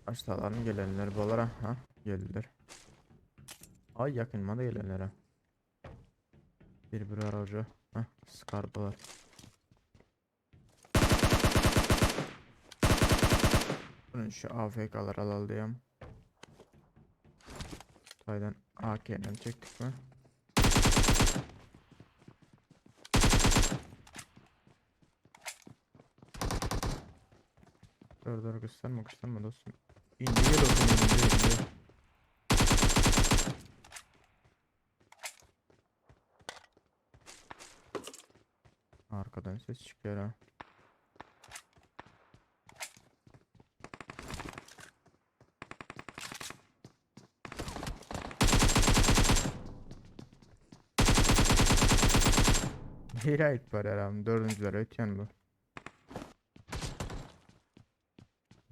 Baştalarım gelenler balara ha geldiler. Ay yakınma da gelenler ha. Bir aracı ha skarbalar. Bunun şu AFK'lar alalım. Taydan AK'den çektik mi? Dur gösterme dostum. İndi gel olsun indi. Arkadan ses çıkıyor ha. Nereye ait var herhalde? Dördüncüler ötüyen bu.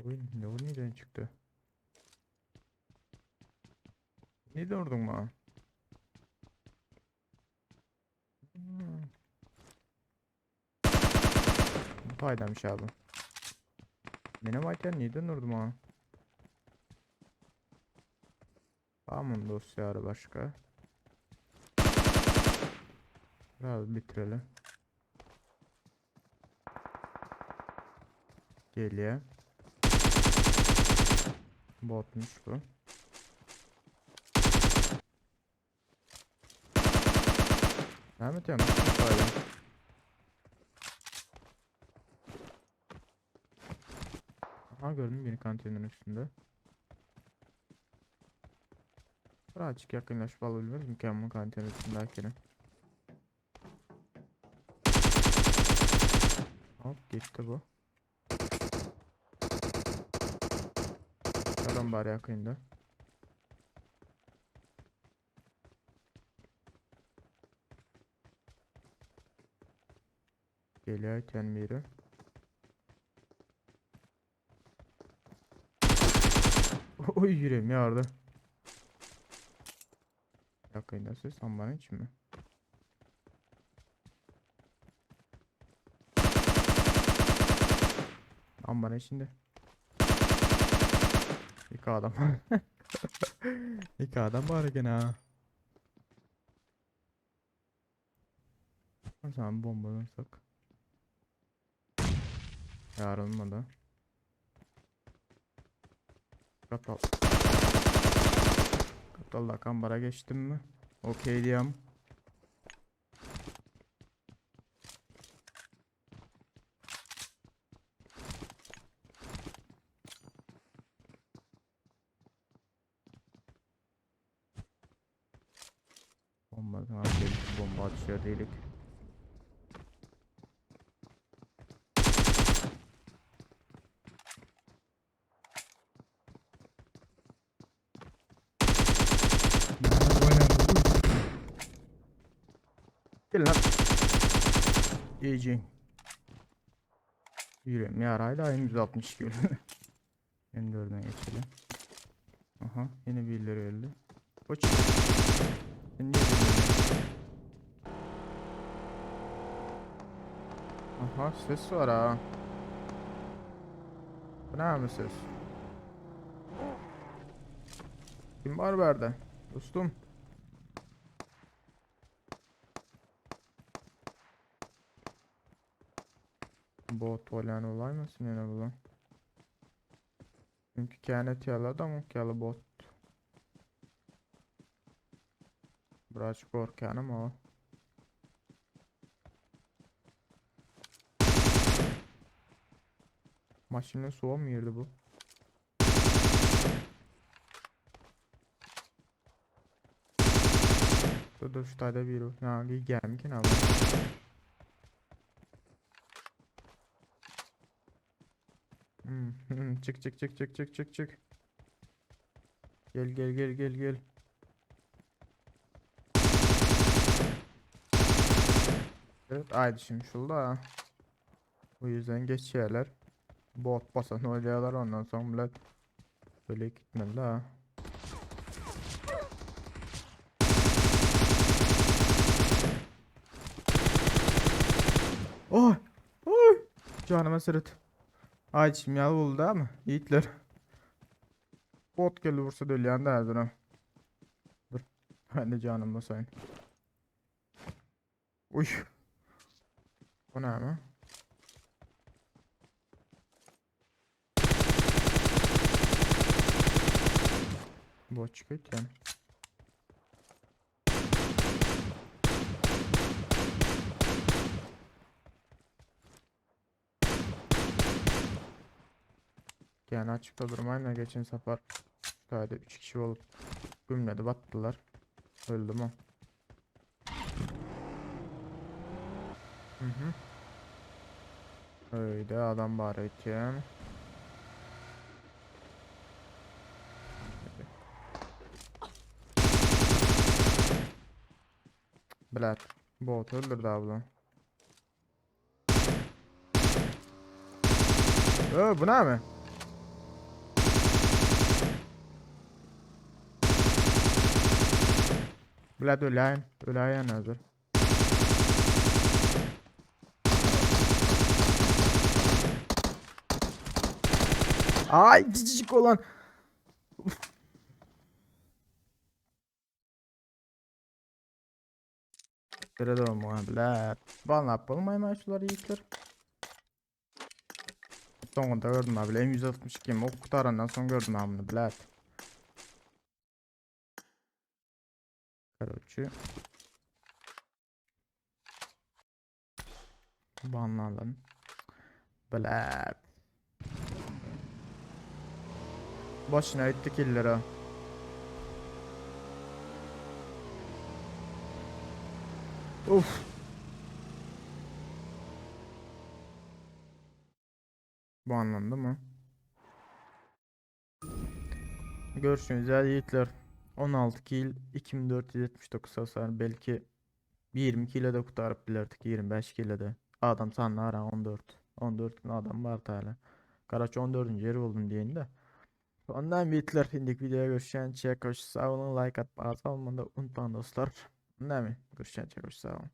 Oyun ne o neden çıktı? Ne durdun bana? Paydamış abi. Benim ayten neden durdum ha? Tamam dosyaları başka. Biraz bitirelim. Geliyor. Botmuş bu. Ahmet ya nasıl paydan? Aha gördüm beni kantinin üstünde. Birazcık yakınlaşıp alabiliriz mükemmel kantinin üstündekini. Hop gitti bu. Adam bari yakında. Geliyor iken biri. Oy yüreğim yardı. Yakında ses bana için mi? Bana içinde. İki adam. İki adam var gene ha. O zaman bombalarsak. Yarılmadı. Katal. Katalla kambara geçtim mi? Okey diyem. Bomba tamam bomba atışıyor değilik. Gel lan. GG. Yürüyorum yarayla 160 kilo. En dördüne geçelim. Aha yine birileri öldü. Koç. Sen niye öldün? Aha ses var ha. Bu ne mi ses? Kim var berde? Dostum. Bot olan olay mısın yine bu lan? Çünkü kehanet yalı da mı yalı bot? Birazcık korkanım ama. Maşinle soğuk mu girdi bu? Dur şu tayda bir o. Ya gelmiş abi. Çık. Gel. Evet haydi şimdi şurada. O yüzden geçiyorlar. Bot basan oynuyorlar ondan sonra millet böyle gitmeli ha. Oy! Oy! Canıma sırıt. Ay şimdi ya oldu ama Yiğitler. Bot geldi vursa da öyle da hazır ha. Dur. Ben de canım basayım. Uy. O ne ama? Bot çıkıyor yani. Yani açıkta durmayın, geçen sefer şöyle 3 kişi olup gümledi battılar. Öldüm o. Hı hı. Öyle adam bari için. Blat. Bot öldürdü abla. Bu ne mi? Blat öleyin. Öleyin hazır. Ay cicik olan. Sırada o muhabbet. Bana yapalım maçları yıkır. Sonunda gördüm abi. M162 o kurtarandan son gördüm abi bunu bilet. Короче. Banlanın. Bilet. Başına ettik illere. Uf. Banlandı mı? Görüşürüz ya yiğitler. 16 kill 2479 hasar, belki 20 kilo da kurtarıp bilirdik, 25 kilo da. Adam sandı ara 14 adam var hala. Karaç 14. yeri oldum diyen de. Ondan yiğitler, indik videoya görüşen çek hoş sağ olun, like atmayı almayı unutmayın dostlar. Ne mi? Görüşen çek hoş sağ olun.